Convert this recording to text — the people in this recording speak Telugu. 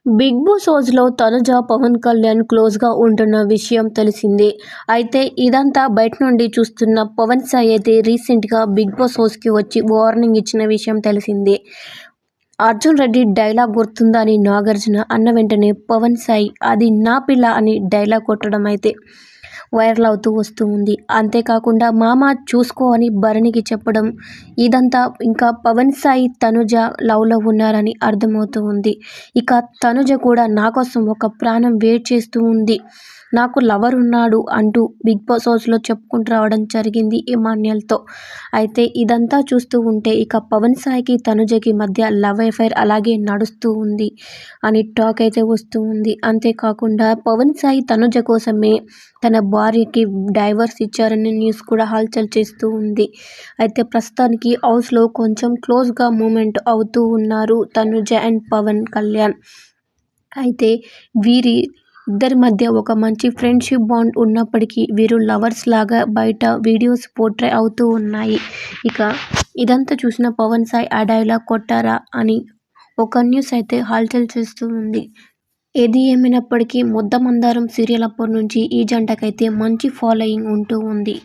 బిగ్ బాస్ హౌస్‌లో తనుజ, పవన్ కళ్యాణ్ క్లోజ్‌గా ఉంటున్న విషయం తెలిసిందే. అయితే ఇదంతా బయట నుండి చూస్తున్న పవన్ సాయి అయితే రీసెంట్‌గా బిగ్ బాస్ హౌస్‌కి వచ్చి వార్నింగ్ ఇచ్చిన విషయం తెలిసిందే. అర్జున్ రెడ్డి డైలాగ్ గుర్తుందా అని నాగార్జున అన్న వెంటనే పవన్ సాయి అది నా పిల్ల అని డైలాగ్ కొట్టడం అయితే వైరల్ అవుతూ వస్తూ ఉంది. అంతేకాకుండా మామ చూసుకో అని భరణికి చెప్పడం ఇదంతా ఇంకా పవన్ సాయి, తనుజ లవ్‌లో ఉన్నారని అర్థమవుతూ ఉంది. ఇక తనుజ కూడా నా కోసం ఒక ప్రాణం వెయిట్ చేస్తూ ఉంది. నాకు లవర్ ఉన్నాడు అంటూ బిగ్ బాస్ హౌస్‌లో చెప్పుకుంటూ రావడం జరిగింది ఇమాన్యుయల్‌తో. అయితే ఇదంతా చూస్తూ ఉంటే ఇక పవన్ సాయికి, తనుజకి మధ్య లవ్ అఫైర్ అలాగే నడుస్తూ ఉంది అని టాక్ అయితే వస్తూ ఉంది. అంతేకాకుండా పవన్ సాయి తనుజ కోసమే తన భార్యకి డైవర్స్ ఇచ్చారనే న్యూస్ కూడా హల్చల్ చేస్తూ ఉంది. అయితే ప్రస్తుతానికి హౌస్‌లో కొంచెం క్లోజ్‌గా మూవ్‌మెంట్ అవుతూ ఉన్నారు తనుజ అండ్ పవన్ కళ్యాణ్. అయితే వీరి ఇద్దరి మధ్య ఒక మంచి ఫ్రెండ్షిప్ బాండ్ ఉన్నప్పటికీ వీరు లవర్స్ లాగా బయట వీడియోస్ పోర్ట్రే అవుతూ ఉన్నాయి. ఇక ఇదంతా చూసిన పవన్ సాయి ఆ డైలాగ్ కొట్టారా అని ఒక న్యూస్ అయితే హల్చల్ చేస్తూ ఉంది. ఏది ఏమైనప్పటికీ 'ముద్దమందారం' సీరియల్ అప్పటి నుంచి ఈ జంటకైతే మంచి ఫాలోయింగ్ ఉంటూ ఉంది.